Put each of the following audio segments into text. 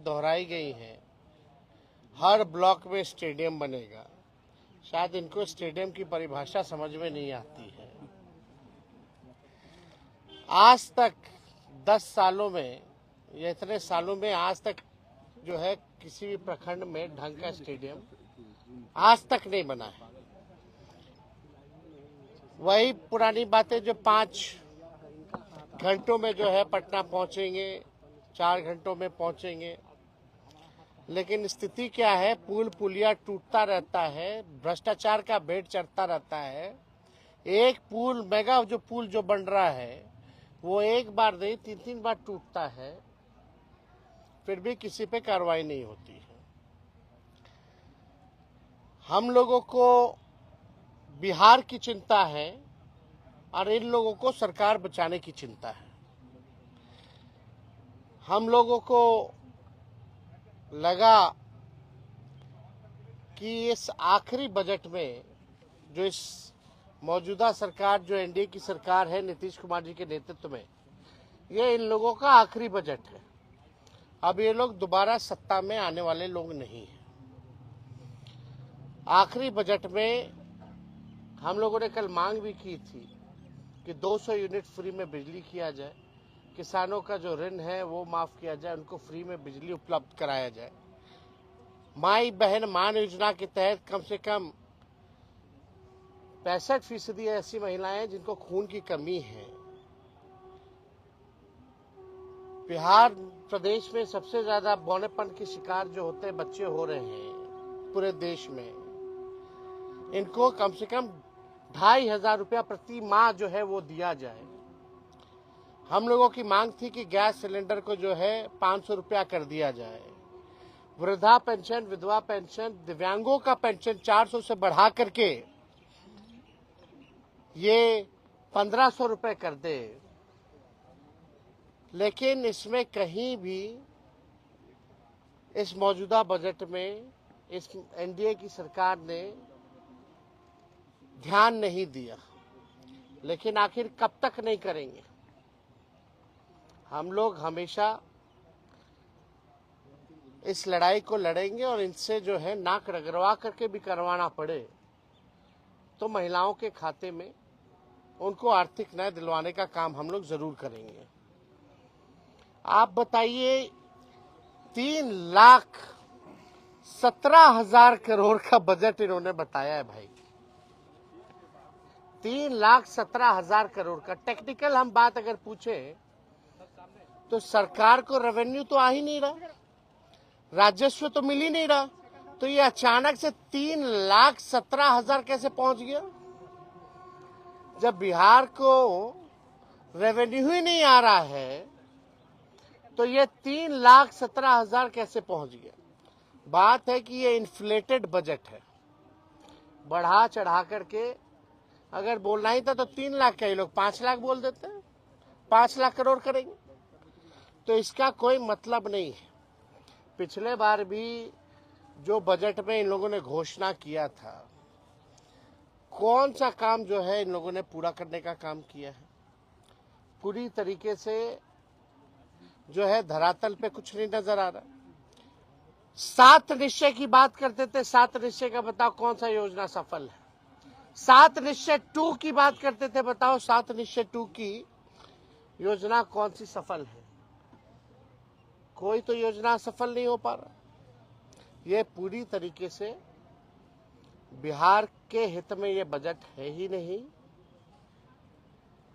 दोहराई गई हैं, हर ब्लॉक में स्टेडियम बनेगा, शायद इनको स्टेडियम की परिभाषा समझ में नहीं आती है। आज तक 10 सालों में या इतने सालों में आज तक जो है किसी भी प्रखंड में ढंग का स्टेडियम आज तक नहीं बना है। वही पुरानी बातें जो 5 घंटों में जो है पटना पहुंचेंगे, 4 घंटों में पहुंचेंगे, लेकिन स्थिति क्या है, पुल पुलिया टूटता रहता है, भ्रष्टाचार का भेंट चढ़ता रहता है। एक पुल मेगा जो पुल जो बन रहा है वो एक बार नहीं 3-3 बार टूटता है, फिर भी किसी पे कार्रवाई नहीं होती है। हम लोगों को बिहार की चिंता है और इन लोगों को सरकार बचाने की चिंता है। हम लोगों को लगा कि इस आखिरी बजट में जो इस मौजूदा सरकार जो एनडीए की सरकार है नीतीश कुमार जी के नेतृत्व में, ये इन लोगों का आखिरी बजट है। अब ये लोग दोबारा सत्ता में आने वाले लोग नहीं हैं। आखिरी बजट में हम लोगों ने कल मांग भी की थी कि 200 यूनिट फ्री में बिजली किया जाए, किसानों का जो ऋण है वो माफ किया जाए, उनको फ्री में बिजली उपलब्ध कराया जाए। माई बहन मान योजना के तहत कम से कम 65% ऐसी महिलाएं जिनको खून की कमी है। बिहार प्रदेश में सबसे ज्यादा बौनेपन के शिकार जो होते हैं बच्चे हो रहे हैं पूरे देश में, इनको कम से कम 2,500 रुपया प्रति माह जो है वो दिया जाए। हम लोगों की मांग थी कि गैस सिलेंडर को जो है 500 रुपया कर दिया जाए। वृद्धा पेंशन, विधवा पेंशन, दिव्यांगों का पेंशन 400 से बढ़ा करके ये 1500 रुपए कर दे। लेकिन इसमें कहीं भी इस मौजूदा बजट में इस एनडीए की सरकार ने ध्यान नहीं दिया। लेकिन आखिर कब तक नहीं करेंगे? हम लोग हमेशा इस लड़ाई को लड़ेंगे और इनसे जो है नाक रगड़वा करके भी करवाना पड़े तो महिलाओं के खाते में उनको आर्थिक न्याय दिलवाने का काम हम लोग जरूर करेंगे। आप बताइए, 3,17,000 करोड़ का बजट इन्होंने बताया है भाई। 3,17,000 करोड़ का। टेक्निकल हम बात अगर पूछे तो सरकार को रेवेन्यू तो आ ही नहीं रहा, राजस्व तो मिल ही नहीं रहा, तो ये अचानक से 3,17,000 कैसे पहुंच गया? जब बिहार को रेवेन्यू ही नहीं आ रहा है तो ये 3,17,000 कैसे पहुंच गया? बात है कि ये इन्फ्लेटेड बजट है, बढ़ा चढ़ा करके। अगर बोलना ही था तो 3 लाख का, ये लोग 5 लाख बोल देते हैं, 5 लाख करोड़ करेंगे, तो इसका कोई मतलब नहीं है। पिछले बार भी जो बजट में इन लोगों ने घोषणा किया था, कौन सा काम जो है इन लोगों ने पूरा करने का काम किया है? पूरी तरीके से जो है धरातल पे कुछ नहीं नजर आ रहा। 7 निश्चय की बात करते थे, 7 निश्चय का बताओ कौन सा योजना सफल है? 7 निश्चय 2 की बात करते थे, बताओ 7 निश्चय 2 की योजना कौन सी सफल है? कोई तो योजना सफल नहीं हो पा रहा। ये पूरी तरीके से बिहार के हित में ये बजट है ही नहीं।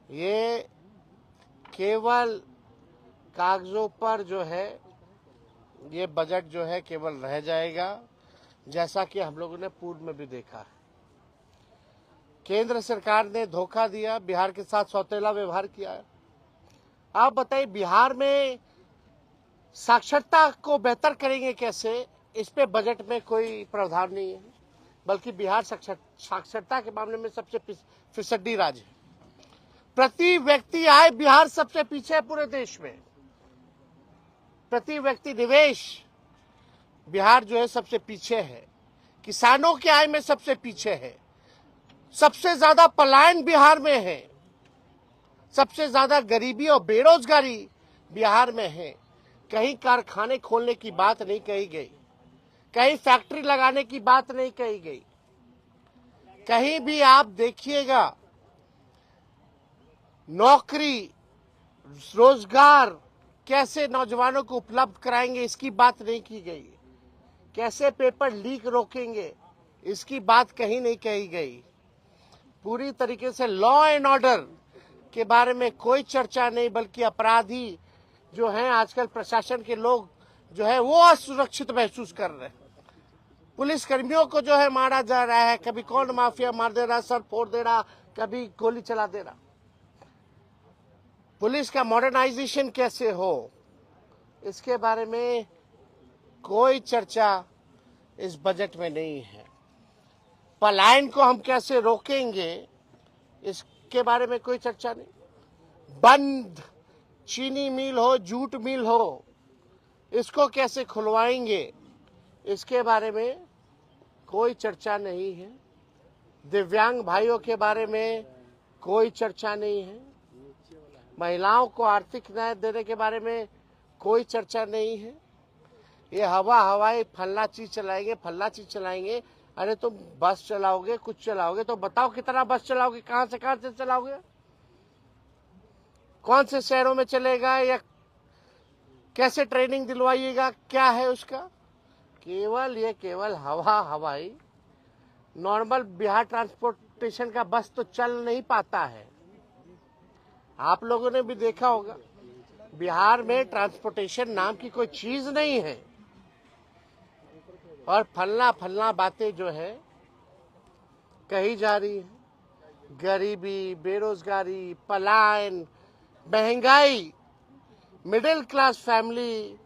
ये केवल कागजों पर जो है ये बजट जो है केवल रह जाएगा, जैसा कि हम लोगों ने पूर्व में भी देखा है। केंद्र सरकार ने धोखा दिया, बिहार के साथ सौतेला व्यवहार किया है। आप बताइए, बिहार में साक्षरता को बेहतर करेंगे कैसे? इस पे बजट में कोई प्रावधान नहीं है, बल्कि बिहार साक्षरता के मामले में सबसे फिसड्डी राज्य है। प्रति व्यक्ति आय बिहार सबसे पीछे है पूरे देश में। प्रति व्यक्ति निवेश बिहार जो है सबसे पीछे है। किसानों की आय में सबसे पीछे है। सबसे ज्यादा पलायन बिहार में है। सबसे ज्यादा गरीबी और बेरोजगारी बिहार में है। कहीं कारखाने खोलने की बात नहीं कही गई, कहीं फैक्ट्री लगाने की बात नहीं कही गई। कहीं भी आप देखिएगा नौकरी, रोजगार कैसे नौजवानों को उपलब्ध कराएंगे इसकी बात नहीं की गई। कैसे पेपर लीक रोकेंगे इसकी बात कहीं नहीं कही गई। पूरी तरीके से लॉ एंड ऑर्डर के बारे में कोई चर्चा नहीं, बल्कि अपराधी जो हैं आजकल प्रशासन के लोग जो है वो असुरक्षित महसूस कर रहे हैं। पुलिस कर्मियों को जो है मारा जा रहा है, कभी कौन माफिया मार दे रहा, सर फोड़ दे रहा, कभी गोली चला दे रहा। पुलिस का मॉडर्नाइजेशन कैसे हो इसके बारे में कोई चर्चा इस बजट में नहीं है। पलायन को हम कैसे रोकेंगे इसके बारे में कोई चर्चा नहीं। बंद चीनी मिल हो, जूट मिल हो, इसको कैसे खुलवाएंगे इसके बारे में कोई चर्चा नहीं है। दिव्यांग भाइयों के बारे में कोई चर्चा नहीं है। महिलाओं को आर्थिक न्याय देने के बारे में कोई चर्चा नहीं है। ये हवाई फल्ला चीज चलाएंगे, फल्ला चीज चलाएंगे। अरे तुम बस चलाओगे, कुछ चलाओगे तो बताओ कितना बस चलाओगे, कहां से चलाओगे, कौन से शहरों में चलेगा, या कैसे ट्रेनिंग दिलवाइएगा, क्या है उसका। केवल हवाई नॉर्मल बिहार ट्रांसपोर्टेशन का बस तो चल नहीं पाता है। आप लोगों ने भी देखा होगा बिहार में ट्रांसपोर्टेशन नाम की कोई चीज नहीं है। और फलना बातें जो है कही जा रही है। गरीबी, बेरोजगारी, पलायन, महंगाई, मिडिल क्लास फैमिली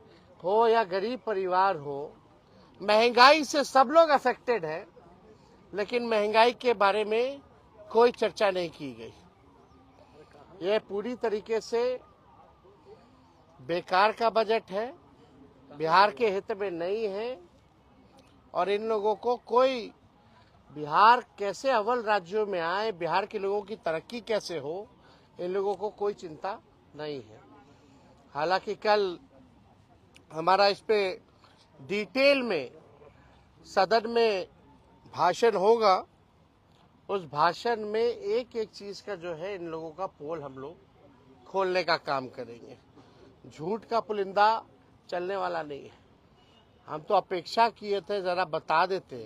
हो या गरीब परिवार हो, महंगाई से सब लोग अफेक्टेड है, लेकिन महंगाई के बारे में कोई चर्चा नहीं की गई। यह पूरी तरीके से बेकार का बजट है, बिहार के हित में नहीं है। और इन लोगों को कोई बिहार कैसे अव्वल राज्यों में आए, बिहार के लोगों की तरक्की कैसे हो, इन लोगों को कोई चिंता नहीं है। हालांकि कल हमारा इस पे डिटेल में सदन में भाषण होगा। उस भाषण में एक एक चीज का जो है इन लोगों का पोल हम लोग खोलने का काम करेंगे। झूठ का पुलिंदा चलने वाला नहीं है। हम तो अपेक्षा किए थे जरा बता देते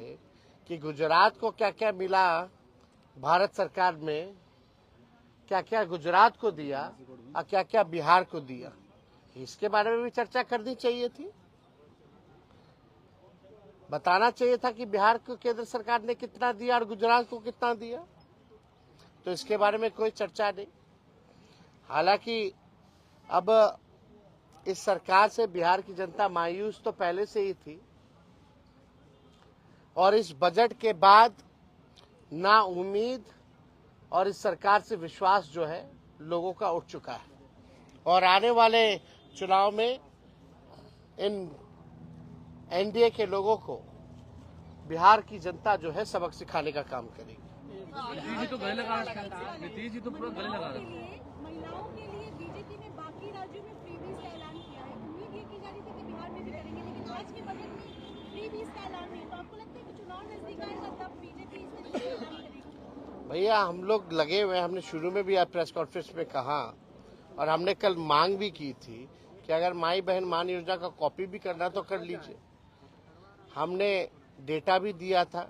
कि गुजरात को क्या क्या मिला, भारत सरकार में क्या क्या गुजरात को दिया और क्या क्या बिहार को दिया, इसके बारे में भी चर्चा करनी चाहिए थी। बताना चाहिए था कि बिहार को केंद्र सरकार ने कितना दिया और गुजरात को कितना दिया। तो इसके बारे में कोई चर्चा नहीं। हालांकि अब इस सरकार से बिहार की जनता मायूस तो पहले से ही थी, और इस बजट के बाद ना उम्मीद और इस सरकार से विश्वास जो है लोगों का उठ चुका है। और आने वाले चुनाव में इन एनडीए के लोगों को बिहार की जनता जो है सबक सिखाने का काम करेगी। नीतीश जी तो गले लगा रहे हैं, नीतीश जी तो पूरा गले लगा रहे हैं। महिलाओं के लिए बीजेपी ने बाकी राज्यों में फ्रीबीज का ऐलान किया है। उम्मीद ये की जा रही थी कि बिहार में भी करेंगे, लेकिन आज के बजट में फ्रीबीज का ऐलान नहीं। तो आपको लगता है कि चुनाव नजदीक आएगा तब बीजेपी इस तरीके से ऐलान करेगी? भैया हम लोग लगे हुए, हमने शुरू में भी आज प्रेस कॉन्फ्रेंस में कहा और हमने कल मांग भी की थी कि अगर माई बहन मान योजना का कॉपी भी करना तो कर लीजिए। हमने डेटा भी दिया था।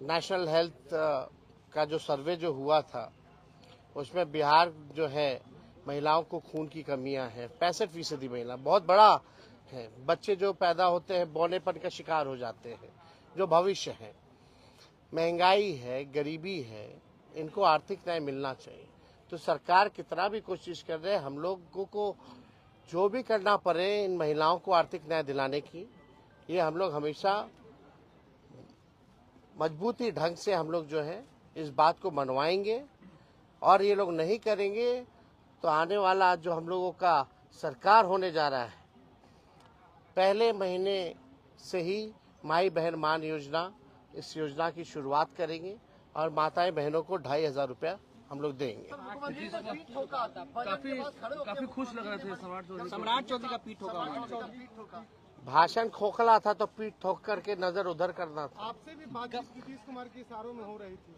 नेशनल हेल्थ का जो सर्वे जो हुआ था उसमें बिहार जो है महिलाओं को खून की कमियां हैं। 65% महिला बहुत बड़ा है। बच्चे जो पैदा होते हैं बौनेपन का शिकार हो जाते हैं, जो भविष्य है। महंगाई है, गरीबी है, इनको आर्थिक न्याय मिलना चाहिए। तो सरकार कितना भी कोशिश कर रहे हैं, हम लोगों को जो भी करना पड़े इन महिलाओं को आर्थिक न्याय दिलाने की, ये हम लोग हमेशा मजबूती ढंग से हम लोग जो है इस बात को मनवाएंगे। और ये लोग नहीं करेंगे तो आने वाला जो हम लोगों का सरकार होने जा रहा है, पहले महीने से ही माई बहन मान योजना, इस योजना की शुरुआत करेंगे और माताएं बहनों को 2500 रुपया हम लोग देंगे। काफी खुश लग रहे थे सम्राट चौधरी का पीठ होगा। भाषण खोखला था तो पीठ ठोक करके नजर उधर करना था। आपसे भी बातचीत नीतीश कुमार के इशारों में हो रही थी।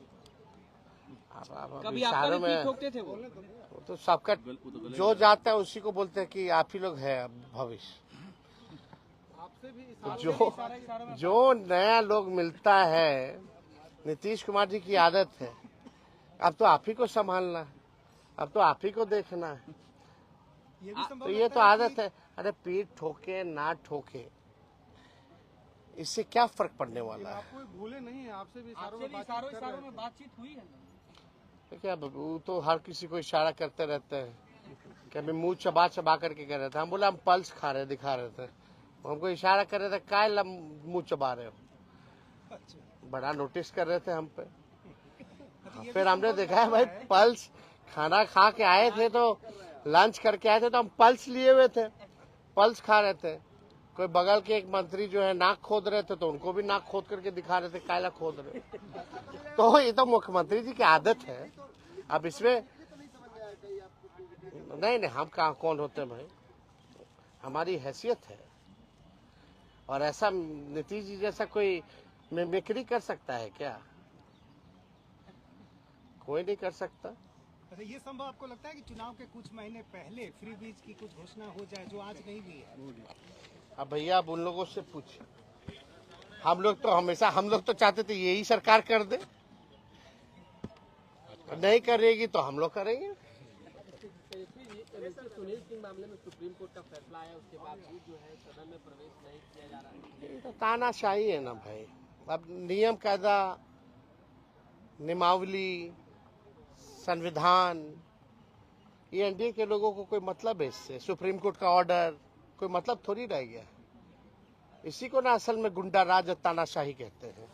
अब कभी आपका इशारों भी में पीठ ठोकते थे वो तो सबका जो जाता है उसी को बोलते हैं कि आप ही लोग है अब भविष्य। आपसे भी तो जो नया लोग मिलता है, नीतीश कुमार जी की आदत है, अब तो आप ही को संभालना है, अब तो आप ही को देखना है। ये भी संभव तो ये तो आदत है। अरे पीठ ठोके ना ठोके, इससे क्या फर्क पड़ने वाला है? आपको भूले नहीं है, आपसे भी आपसे भी इशारों में बातचीत हुई है ना? क्या वो तो हर किसी को इशारा करते रहते हैं। कभी मुंह चबा चबा करके कह रहे थे, हम बोले हम पल्स खा रहे दिखा रहे थे, हमको इशारा कर रहे थे काय मुंह चबा रहे हो, बड़ा नोटिस कर रहे थे हम पे। फिर हमने देखा है भाई पल्स, खाना खा के आए थे तो लंच करके आए थे तो हम पल्स लिए हुए थे, पल्स खा रहे थे। कोई बगल के एक मंत्री जो है नाक खोद रहे थे तो उनको भी नाक खोद करके दिखा रहे थे कायला खोद रहे। तो ये तो मुख्यमंत्री जी की आदत है। अब इसमें नहीं हम कहाँ कौन होते हैं भाई, हमारी हैसियत है। और ऐसा नीतीश जी जैसा कोई मिमिक्री कर सकता है क्या? कोई नहीं कर सकता। अच्छा, ये संभव आपको लगता है कि चुनाव के कुछ महीने पहले फ्री बीज की कुछ घोषणा हो जाए जो आज नहीं हुई है? अब भैया आप उन लोगों से पूछिए, हम लोग तो चाहते थे यही सरकार कर दे, नहीं करेगी तो हम लोग करेंगे। सुनील सिंह मामले में सुप्रीम कोर्ट का फैसला आया, उसके बावजूद जो है सदन में प्रवेश नहीं किया जा रहा है। ये तो तानाशाही है ना भाई। अब नियम कायदा, नियमावली, संविधान, ये एनडीए के लोगों को कोई मतलब है इससे? सुप्रीम कोर्ट का ऑर्डर कोई मतलब थोड़ी रह गया। इसी को ना असल में गुंडा राज और तानाशाही कहते हैं।